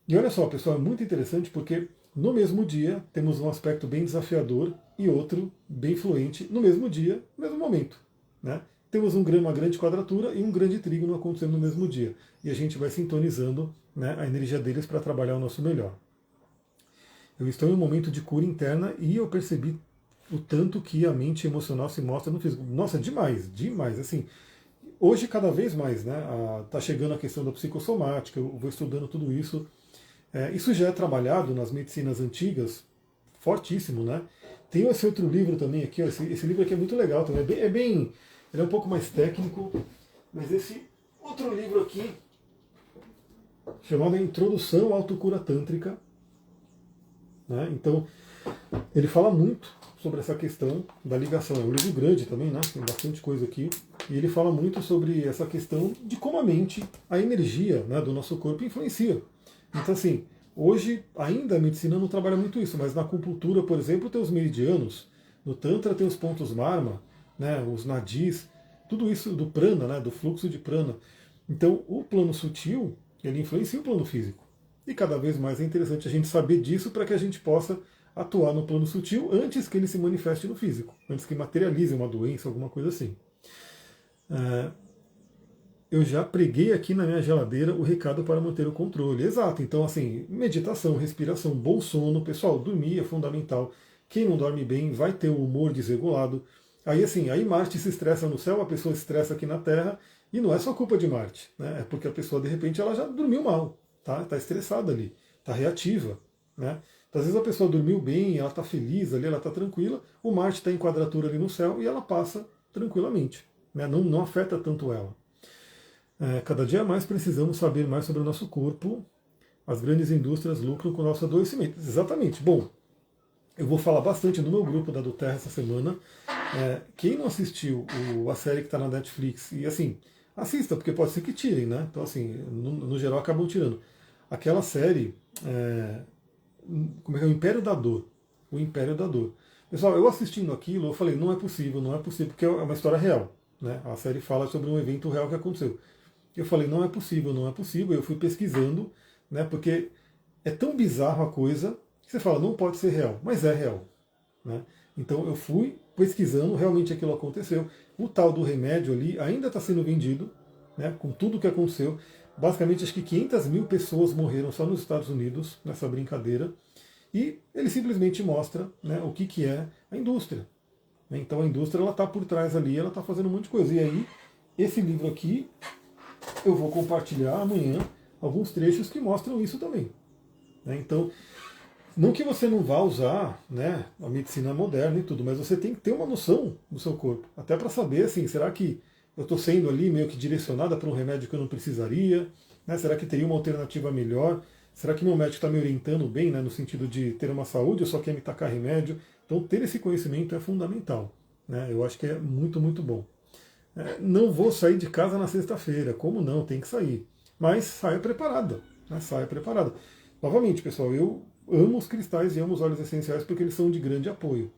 e olha só, pessoal, é muito interessante porque no mesmo dia temos um aspecto bem desafiador e outro bem fluente no mesmo dia, no mesmo momento. Né? Temos uma grande quadratura e um grande trígono acontecendo no mesmo dia. E a gente vai sintonizando, né, a energia deles para trabalhar o nosso melhor. Eu estou em um momento de cura interna e eu percebi o tanto que a mente emocional se mostra no físico. Nossa, demais, demais. Assim, hoje cada vez mais, né? Tá chegando a questão da psicossomática, eu vou estudando tudo isso. Isso já é trabalhado nas medicinas antigas, fortíssimo, né? Tem esse outro livro também aqui, ó, esse livro aqui é muito legal também. Ele é um pouco mais técnico, mas esse outro livro aqui, chamado Introdução à Autocura Tântrica, né? Então, ele fala muito sobre essa questão da ligação. É um livro grande também, né? Tem bastante coisa aqui. E ele fala muito sobre essa questão de como a mente, a energia, né, do nosso corpo influencia. Então, assim, hoje ainda a medicina não trabalha muito isso, mas na acupuntura, por exemplo, tem os meridianos, no Tantra tem os pontos Marma, né, os nadis, tudo isso do prana, né, do fluxo de prana. Então, o plano sutil, ele influencia o plano físico. E cada vez mais é interessante a gente saber disso para que a gente possa atuar no plano sutil antes que ele se manifeste no físico, antes que materialize uma doença, alguma coisa assim. Eu já preguei aqui na minha geladeira o recado para manter o controle. Exato. Então, assim, meditação, respiração, bom sono. Pessoal, dormir é fundamental. Quem não dorme bem vai ter o humor desregulado. Aí, assim, aí Marte se estressa no céu, a pessoa se estressa aqui na Terra, e não é só culpa de Marte, né? É porque a pessoa, de repente, ela já dormiu mal, tá? Está estressada ali, está reativa, né? Então, às vezes a pessoa dormiu bem, ela está feliz ali, ela está tranquila, o Marte está em quadratura ali no céu e ela passa tranquilamente, né? Não afeta tanto ela. Cada dia mais precisamos saber mais sobre o nosso corpo. As grandes indústrias lucram com o nosso adoecimento. Exatamente. Bom, eu vou falar bastante no meu grupo da do Terra essa semana. Quem não assistiu a série que está na Netflix, e assim, assista, porque pode ser que tirem, né? Então, assim, no geral acabam tirando. Aquela série, como é que é? O Império da Dor. O Império da Dor. Pessoal, eu assistindo aquilo, eu falei, não é possível, não é possível, porque é uma história real. Né? A série fala sobre um evento real que aconteceu. Eu falei, não é possível, não é possível. Eu fui pesquisando, né? Porque é tão bizarro a coisa que você fala, não pode ser real, mas é real. Né? Então eu fui pesquisando, realmente aquilo aconteceu. O tal do remédio ali ainda está sendo vendido, né, com tudo o que aconteceu. Basicamente, acho que 500 mil pessoas morreram só nos Estados Unidos nessa brincadeira. E ele simplesmente mostra, né, o que é a indústria. Então a indústria está por trás ali, ela está fazendo um monte de coisa. E aí, esse livro aqui, eu vou compartilhar amanhã alguns trechos que mostram isso também. Né? Então, não que você não vá usar, né, a medicina moderna e tudo, mas você tem que ter uma noção do seu corpo. Até para saber, assim, será que eu estou sendo ali meio que direcionada para um remédio que eu não precisaria? Né? Será que teria uma alternativa melhor? Será que meu médico está me orientando bem, né, no sentido de ter uma saúde ou só quer me tacar remédio? Então, ter esse conhecimento é fundamental. Né? Eu acho que é muito, muito bom. Não vou sair de casa na sexta-feira. Como não? Tem que sair. Mas saia preparada. Né? Saia preparada. Novamente, pessoal, eu amo os cristais e amo os óleos essenciais porque eles são de grande apoio.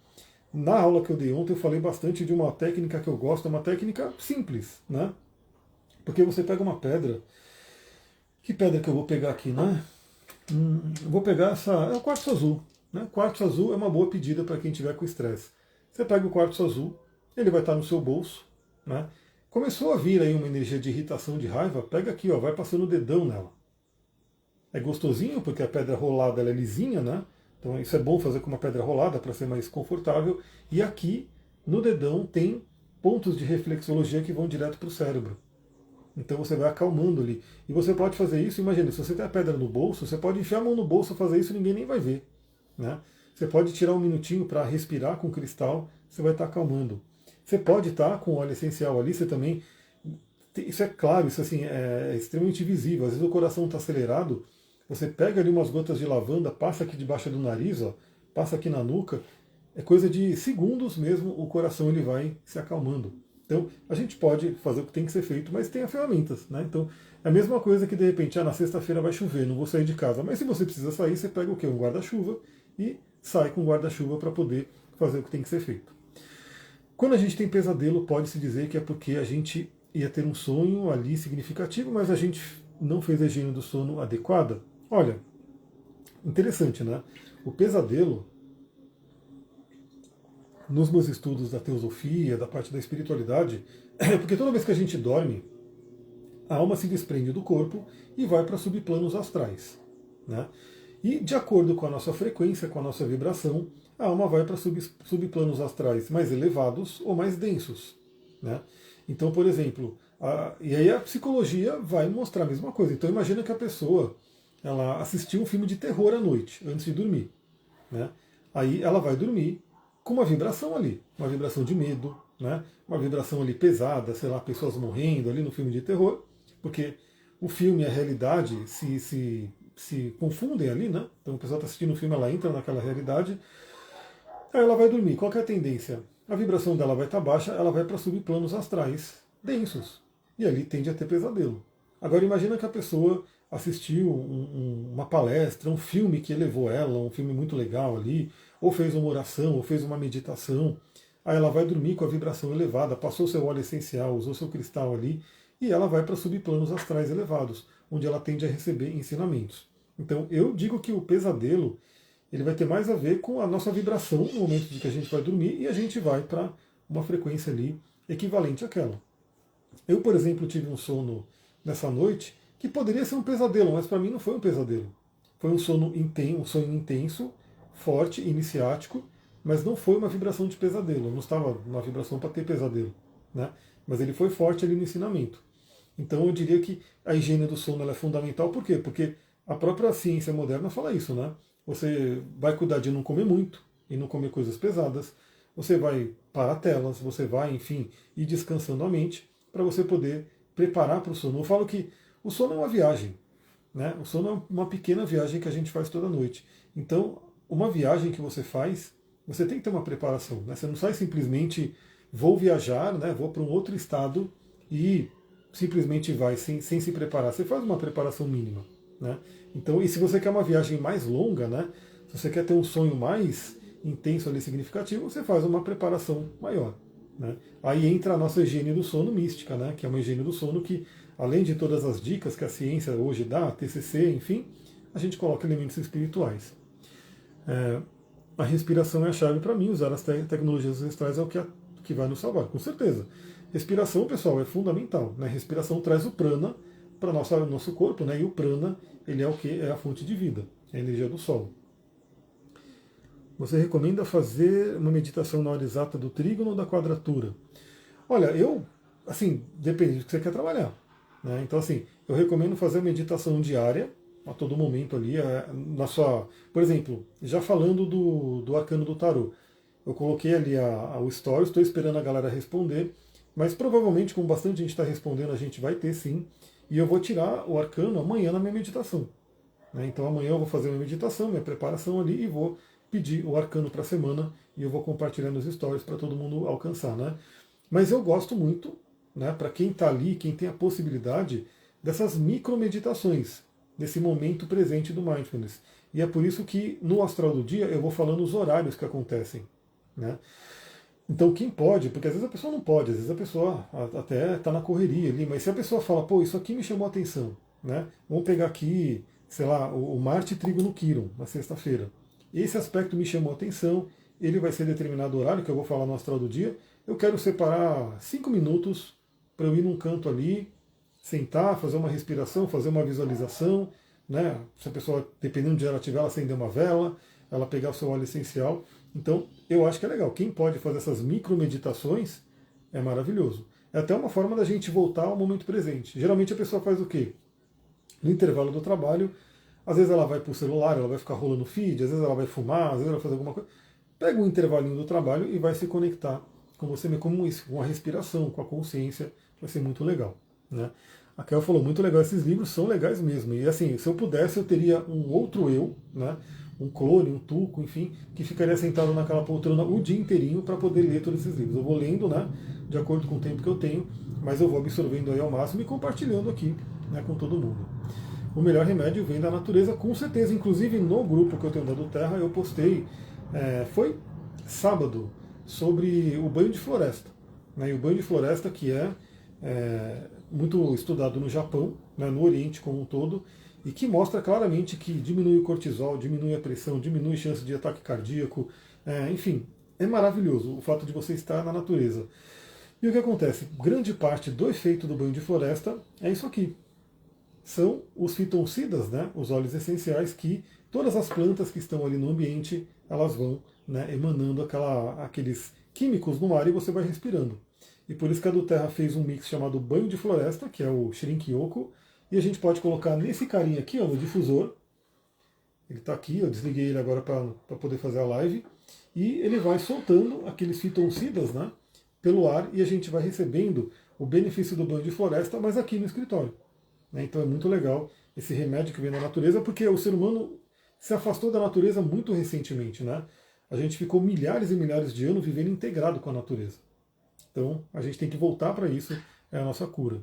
Na aula que eu dei ontem, eu falei bastante de uma técnica que eu gosto, uma técnica simples, né? Porque você pega uma pedra. Que pedra que eu vou pegar aqui, né? Eu vou pegar essa. É o quartzo azul. Né? Quartzo azul é uma boa pedida para quem tiver com estresse. Você pega o quartzo azul, ele vai estar no seu bolso. Né? Começou a vir aí uma energia de irritação, de raiva, pega aqui, ó, vai passando o dedão nela. É gostosinho porque a pedra rolada ela é lisinha, né? Então isso é bom fazer com uma pedra rolada para ser mais confortável. E aqui no dedão tem pontos de reflexologia que vão direto para o cérebro. Então você vai acalmando ali. E você pode fazer isso, imagina, se você tem a pedra no bolso, você pode enfiar a mão no bolso e fazer isso e ninguém nem vai ver. Né? Você pode tirar um minutinho para respirar com o cristal, você vai estar acalmando. Você pode estar com óleo essencial ali, você também. Isso é claro, isso assim, é extremamente visível. Às vezes o coração está acelerado, você pega ali umas gotas de lavanda, passa aqui debaixo do nariz, ó, passa aqui na nuca, é coisa de segundos mesmo, o coração ele vai se acalmando. Então, a gente pode fazer o que tem que ser feito, mas tem as ferramentas, né? Então, é a mesma coisa que de repente, na sexta-feira vai chover, não vou sair de casa. Mas se você precisa sair, você pega o quê? Um guarda-chuva e sai com o guarda-chuva para poder fazer o que tem que ser feito. Quando a gente tem pesadelo, pode-se dizer que é porque a gente ia ter um sonho ali significativo, mas a gente não fez a higiene do sono adequada. Olha, interessante, né? O pesadelo, nos meus estudos da teosofia, da parte da espiritualidade, é porque toda vez que a gente dorme, a alma se desprende do corpo e vai para subplanos astrais. Né? E de acordo com a nossa frequência, com a nossa vibração, a alma vai para subplanos astrais mais elevados ou mais densos. Né? Então, por exemplo, e aí a psicologia vai mostrar a mesma coisa. Então imagina que a pessoa ela assistiu um filme de terror à noite, antes de dormir. Né? Aí ela vai dormir com uma vibração ali, uma vibração de medo, né? Uma vibração ali pesada, sei lá, pessoas morrendo ali no filme de terror, porque o filme e a realidade se confundem ali, né? Então a pessoa está assistindo o filme, ela entra naquela realidade, aí ela vai dormir. Qual que é a tendência? A vibração dela vai estar baixa, ela vai para subplanos astrais densos, e ali tende a ter pesadelo. Agora imagina que a pessoa assistiu uma palestra, um filme que elevou ela, um filme muito legal ali, ou fez uma oração, ou fez uma meditação. Aí ela vai dormir com a vibração elevada, passou seu óleo essencial, usou seu cristal ali, e ela vai para subplanos astrais elevados, onde ela tende a receber ensinamentos. Então eu digo que o pesadelo ele vai ter mais a ver com a nossa vibração no momento de que a gente vai dormir e a gente vai para uma frequência ali equivalente àquela. Eu, por exemplo, tive um sono nessa noite que poderia ser um pesadelo, mas para mim não foi um pesadelo. Foi um sono intenso, um sonho intenso, forte, iniciático, mas não foi uma vibração de pesadelo. Eu não estava numa vibração para ter pesadelo, né? Mas ele foi forte ali no ensinamento. Então eu diria que a higiene do sono ela é fundamental. Por quê? Porque a própria ciência moderna fala isso, né? Você vai cuidar de não comer muito e não comer coisas pesadas. Você vai parar telas, você vai, enfim, ir descansando a mente para você poder preparar para o sono. Eu falo que o sono é uma viagem, né? O sono é uma pequena viagem que a gente faz toda noite. Então, uma viagem que você faz, você tem que ter uma preparação, né? Você não sai simplesmente vou viajar, né? Vou para um outro estado e simplesmente vai sem se preparar. Você faz uma preparação mínima, né? Então, e se você quer uma viagem mais longa, né? Se você quer ter um sonho mais intenso ali, significativo, você faz uma preparação maior, né? Aí entra a nossa higiene do sono mística, né? Que é uma higiene do sono que, além de todas as dicas que a ciência hoje dá, TCC, enfim, a gente coloca elementos espirituais. A respiração é a chave para mim, usar as tecnologias ancestrais é o que vai nos salvar, com certeza. Respiração, pessoal, é fundamental, né? Respiração traz o prana para nosso corpo, né? E o prana, ele é o que? É a fonte de vida, é a energia do sol. Você recomenda fazer uma meditação na hora exata do trígono ou da quadratura? Olha, assim, depende do que você quer trabalhar, né? Então, assim, eu recomendo fazer a meditação diária, a todo momento ali, na sua... Por exemplo, já falando do arcano do tarô, eu coloquei ali o story, estou esperando a galera responder, mas provavelmente, como bastante gente está respondendo, a gente vai ter sim, e eu vou tirar o arcano amanhã na minha meditação, né? Então amanhã eu vou fazer minha meditação, minha preparação ali, e vou pedir o arcano para a semana, e eu vou compartilhar nos stories para todo mundo alcançar, né? Mas eu gosto muito, né, para quem está ali, quem tem a possibilidade, dessas micro-meditações, desse momento presente do Mindfulness. E é por isso que no Astral do Dia eu vou falando os horários que acontecem, né? Então quem pode, porque às vezes a pessoa não pode, às vezes a pessoa até está na correria ali, mas se a pessoa fala, pô, isso aqui me chamou a atenção, né? Vamos pegar aqui, sei lá, o Marte Trígono Quiron, na sexta-feira. Esse aspecto me chamou a atenção, ele vai ser determinado horário, que eu vou falar no Astral do Dia. Eu quero separar 5 minutos para eu ir num canto ali, sentar, fazer uma respiração, fazer uma visualização, né? Se a pessoa, dependendo de onde ela estiver, ela acender uma vela, ela pegar o seu óleo essencial. Então, eu acho que é legal. Quem pode fazer essas micro-meditações é maravilhoso. É até uma forma da gente voltar ao momento presente. Geralmente a pessoa faz o quê? No intervalo do trabalho, às vezes ela vai para o celular, ela vai ficar rolando feed, às vezes ela vai fumar, às vezes ela vai fazer alguma coisa. Pega um intervalinho do trabalho e vai se conectar com você mesmo, com a respiração, com a consciência. Vai ser muito legal, né? A Kel falou, muito legal, esses livros são legais mesmo. E assim, se eu pudesse, eu teria um outro eu, né? Um clone, um tuco, enfim, que ficaria sentado naquela poltrona o dia inteirinho para poder ler todos esses livros. Eu vou lendo, né, de acordo com o tempo que eu tenho, mas eu vou absorvendo aí ao máximo e compartilhando aqui, né, com todo mundo. O melhor remédio vem da natureza, com certeza. Inclusive no grupo que eu tenho da do Terra, eu postei, foi sábado, sobre o banho de floresta. Né, e o banho de floresta que é muito estudado no Japão, né, no Oriente como um todo, e que mostra claramente que diminui o cortisol, diminui a pressão, diminui a chance de ataque cardíaco, enfim, é maravilhoso o fato de você estar na natureza. E o que acontece? Grande parte do efeito do banho de floresta é isso aqui. São os fitoncidas, né, os óleos essenciais que todas as plantas que estão ali no ambiente, elas vão, né, emanando aqueles químicos no ar e você vai respirando. E por isso que a do Terra fez um mix chamado banho de floresta, que é o Shirinkyoku, e a gente pode colocar nesse carinha aqui, ó, no difusor. Ele está aqui, eu desliguei ele agora para poder fazer a live. E ele vai soltando aqueles fitoncidas, né, pelo ar e a gente vai recebendo o benefício do banho de floresta, mas aqui no escritório. Né? Então é muito legal esse remédio que vem da natureza, porque o ser humano se afastou da natureza muito recentemente. Né? A gente ficou milhares e milhares de anos vivendo integrado com a natureza. Então a gente tem que voltar para isso, é a nossa cura.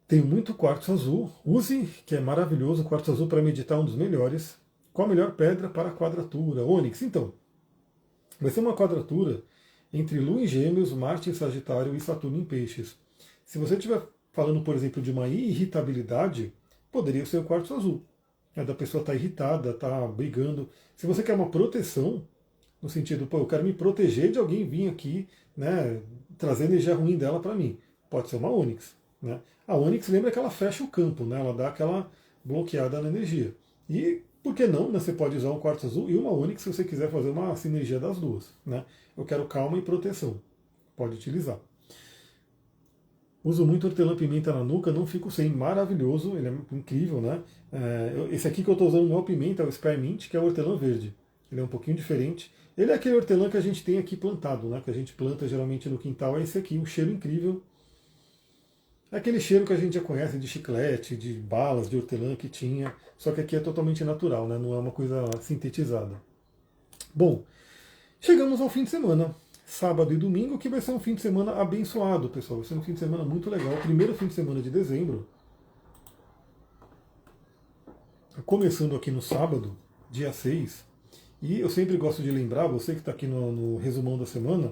Tem muito quartzo azul. Use, que é maravilhoso, quartzo azul para meditar, um dos melhores. Qual a melhor pedra para a quadratura? Ônix, então. Vai ser uma quadratura entre Lua em Gêmeos, Marte em Sagitário e Saturno em Peixes. Se você estiver falando, por exemplo, de uma irritabilidade, poderia ser o quartzo azul. É da pessoa estar irritada, estar brigando. Se você quer uma proteção, no sentido, pô, eu quero me proteger de alguém vir aqui, né, trazer energia ruim dela para mim, pode ser uma ônix. Né? A ônix lembra que ela fecha o campo, né, ela dá aquela bloqueada na energia. E por que não? Né, você pode usar um quartzo azul e uma ônix se você quiser fazer uma sinergia das duas. Né? Eu quero calma e proteção. Pode utilizar. Uso muito hortelã-pimenta na nuca, não fico sem. Maravilhoso, ele é incrível, né? Esse aqui que eu estou usando não é o pimenta, é o Spearmint, que é o hortelã verde. Ele é um pouquinho diferente. Ele é aquele hortelã que a gente tem aqui plantado, né? Que a gente planta geralmente no quintal. É esse aqui, um cheiro incrível. É aquele cheiro que a gente já conhece de chiclete, de balas de hortelã que tinha. Só que aqui é totalmente natural, né? Não é uma coisa sintetizada. Bom, chegamos ao fim de semana. Sábado e domingo, que vai ser um fim de semana abençoado, pessoal. Vai ser um fim de semana muito legal. O primeiro fim de semana de dezembro. Começando aqui no sábado, dia 6. E eu sempre gosto de lembrar, você que está aqui no resumão da semana,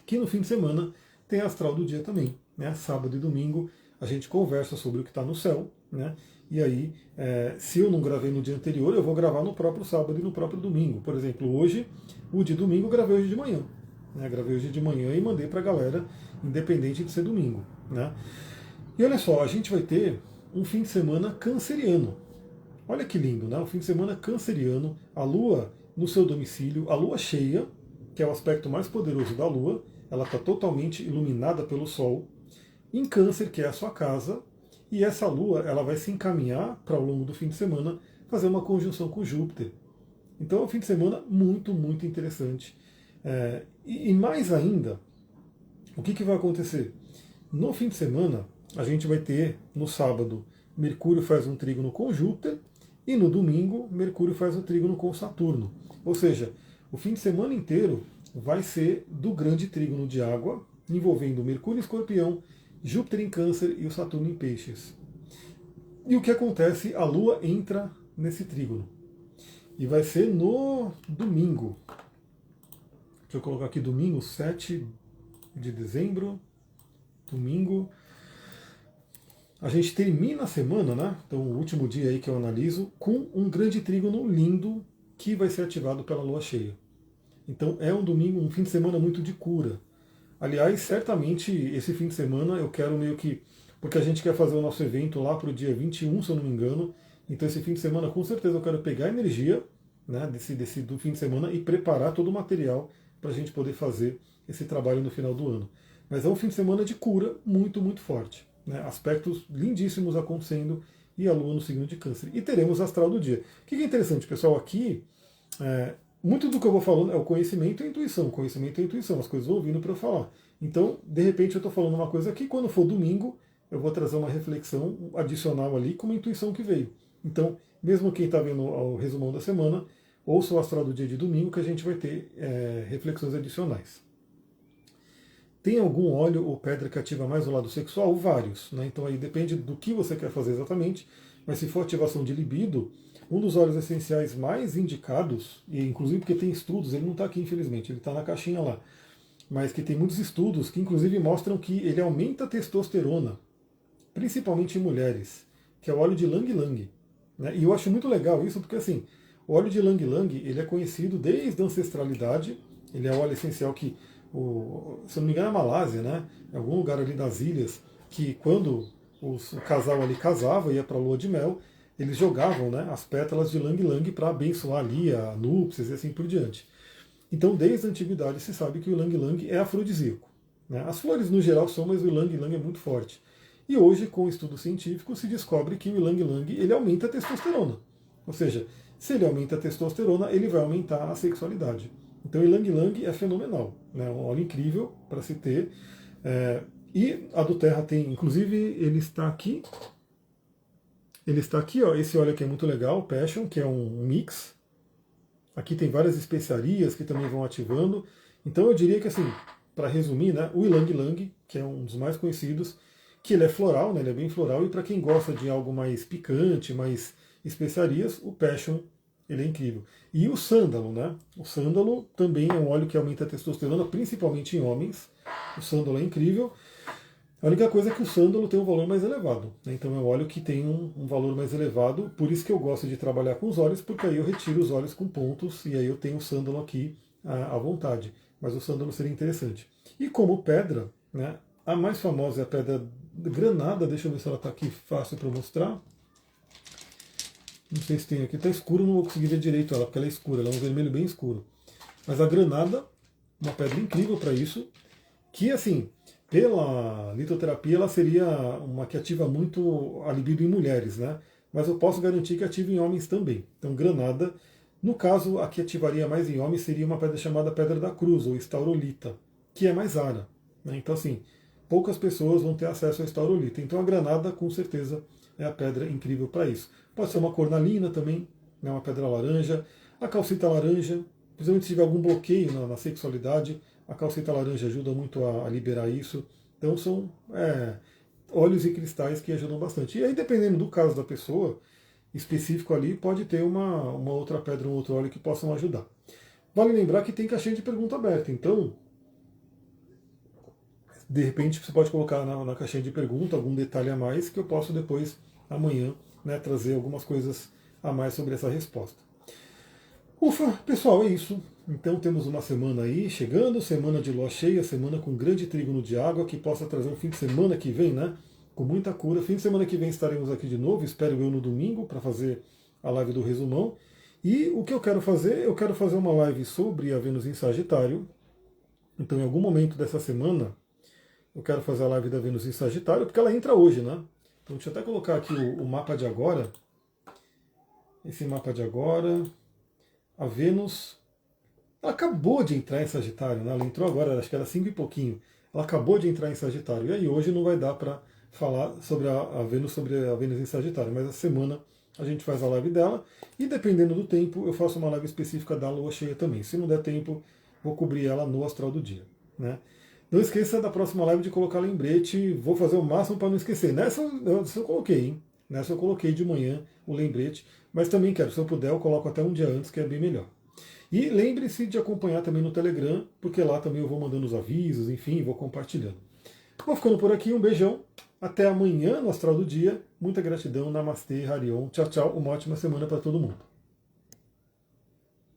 que no fim de semana tem a astral do dia também. Né? Sábado e domingo a gente conversa sobre o que está no céu. Né? E aí, se eu não gravei no dia anterior, eu vou gravar no próprio sábado e no próprio domingo. Por exemplo, hoje, o de domingo, eu gravei hoje de manhã. Né? Gravei hoje de manhã e mandei para a galera, independente de ser domingo. Né? E olha só, a gente vai ter um fim de semana canceriano. Olha que lindo, né? Um fim de semana canceriano, a Lua no seu domicílio, a Lua cheia, que é o aspecto mais poderoso da Lua, ela está totalmente iluminada pelo Sol, em Câncer, que é a sua casa, e essa Lua ela vai se encaminhar para ao longo do fim de semana fazer uma conjunção com Júpiter. Então é um fim de semana muito, muito interessante. E mais ainda, o que vai acontecer? No fim de semana, a gente vai ter, no sábado, Mercúrio faz um trígono com Júpiter, e no domingo, Mercúrio faz um trígono com Saturno. Ou seja, o fim de semana inteiro vai ser do grande trígono de água, envolvendo Mercúrio em Escorpião, Júpiter em Câncer e o Saturno em Peixes. E o que acontece? A Lua entra nesse trígono. E vai ser no domingo. Deixa eu colocar aqui domingo, 7 de dezembro. Domingo. A gente termina a semana, né? Então, o último dia aí que eu analiso, com um grande trígono lindo que vai ser ativado pela lua cheia. Então, é um domingo, um fim de semana muito de cura. Aliás, certamente esse fim de semana eu quero meio que. Porque a gente quer fazer o nosso evento lá para o dia 21, se eu não me engano. Então, esse fim de semana, com certeza, eu quero pegar a energia, né, do fim de semana e preparar todo o material para a gente poder fazer esse trabalho no final do ano. Mas é um fim de semana de cura muito, muito forte. Né, aspectos lindíssimos acontecendo e a Lua no signo de Câncer. E teremos astral do dia. O que é interessante, pessoal? Aqui, muito do que eu vou falando é o conhecimento e a intuição. Conhecimento e a intuição, as coisas vão vindo para eu falar. Então, de repente, eu estou falando uma coisa aqui, quando for domingo, eu vou trazer uma reflexão adicional ali com uma intuição que veio. Então, mesmo quem está vendo o resumão da semana, ouça o astral do dia de domingo, que a gente vai ter reflexões adicionais. Tem algum óleo ou pedra que ativa mais o lado sexual? Vários. Né? Então aí depende do que você quer fazer exatamente. Mas se for ativação de libido, um dos óleos essenciais mais indicados, e inclusive porque tem estudos, ele não está aqui infelizmente, ele está na caixinha lá, mas que tem muitos estudos que inclusive mostram que ele aumenta a testosterona, principalmente em mulheres, que é o óleo de Lang Lang. Né? E eu acho muito legal isso porque assim, o óleo de Lang Lang ele é conhecido desde a ancestralidade, ele é o óleo essencial que se eu não me engano, é a Malásia, né? Em algum lugar ali das ilhas, que quando o casal ali casava, ia para a lua de mel, eles jogavam, né, as pétalas de Lang Lang para abençoar ali a núpcias e assim por diante. Então, desde a antiguidade se sabe que o Lang Lang é afrodisíaco. Né? As flores no geral são, mas o Lang Lang é muito forte. E hoje, com o estudo científico, se descobre que o Lang Lang ele aumenta a testosterona. Ou seja, se ele aumenta a testosterona, ele vai aumentar a sexualidade. Então, o Ylang Ylang é fenomenal, né? Um óleo incrível para se ter. E a do Terra tem, inclusive, ele está aqui. Ele está aqui, ó. Esse óleo aqui é muito legal, Passion, que é um mix. Aqui tem várias especiarias que também vão ativando. Então, eu diria que, assim, para resumir, né, o Ylang Ylang, que é um dos mais conhecidos, que ele é floral, né? Ele é bem floral. E para quem gosta de algo mais picante, mais especiarias, o Passion ele é incrível. E o sândalo, né? O sândalo também é um óleo que aumenta a testosterona, principalmente em homens. O sândalo é incrível. A única coisa é que o sândalo tem um valor mais elevado, né? Então é um óleo que tem um valor mais elevado, por isso que eu gosto de trabalhar com os óleos, porque aí eu retiro os óleos com pontos e aí eu tenho o sândalo aqui à vontade. Mas o sândalo seria interessante. E como pedra, né, a mais famosa é a pedra granada, deixa eu ver se ela está aqui fácil para mostrar. Não sei se tem aqui, está escuro, não vou conseguir ver direito ela, porque ela é escura, ela é um vermelho bem escuro. Mas a granada, uma pedra incrível para isso, que assim, pela litoterapia ela seria uma que ativa muito a libido em mulheres, né? Mas eu posso garantir que ativa em homens também. Então, granada, no caso, a que ativaria mais em homens seria uma pedra chamada Pedra da Cruz, ou estaurolita, que é mais rara, né? Então, assim, poucas pessoas vão ter acesso a estaurolita. Então, a granada, com certeza, é a pedra incrível para isso. Pode ser uma cornalina também, né? Uma pedra laranja, a calcita laranja, principalmente se tiver algum bloqueio na sexualidade, a calcita laranja ajuda muito a liberar isso. Então são óleos e cristais que ajudam bastante. E aí, dependendo do caso da pessoa, específico ali, pode ter uma outra pedra, um outro óleo que possam ajudar. Vale lembrar que tem caixinha de pergunta aberta, então, de repente, você pode colocar na caixinha de pergunta algum detalhe a mais que eu posso depois, amanhã, né, trazer algumas coisas a mais sobre essa resposta. Ufa, pessoal, é isso. Então temos uma semana aí chegando, semana de lua cheia, semana com grande trígono de água, que possa trazer um fim de semana que vem, né? Com muita cura. Fim de semana que vem estaremos aqui de novo, espero eu no domingo, para fazer a live do resumão. E o que eu quero fazer? Eu quero fazer uma live sobre a Vênus em Sagitário. Então, em algum momento dessa semana, eu quero fazer a live da Vênus em Sagitário, porque ela entra hoje, né? Então, deixa eu até colocar aqui o mapa de agora. Esse mapa de agora. A Vênus, ela acabou de entrar em Sagitário, né? Ela entrou agora, acho que era 5 e pouquinho. Ela acabou de entrar em Sagitário. E aí hoje não vai dar para falar sobre a Vênus, em Sagitário, mas a semana a gente faz a live dela. E dependendo do tempo, eu faço uma live específica da lua cheia também. Se não der tempo, vou cobrir ela no astral do dia, né? Não esqueça da próxima live de colocar lembrete. Vou fazer o máximo para não esquecer. Nessa eu coloquei, hein? Nessa eu coloquei de manhã o lembrete. Mas também quero, se eu puder, eu coloco até um dia antes, que é bem melhor. E lembre-se de acompanhar também no Telegram, porque lá também eu vou mandando os avisos, enfim, vou compartilhando. Vou ficando por aqui, um beijão. Até amanhã no Astral do Dia. Muita gratidão. Namastê, Harion. Tchau, tchau. Uma ótima semana para todo mundo.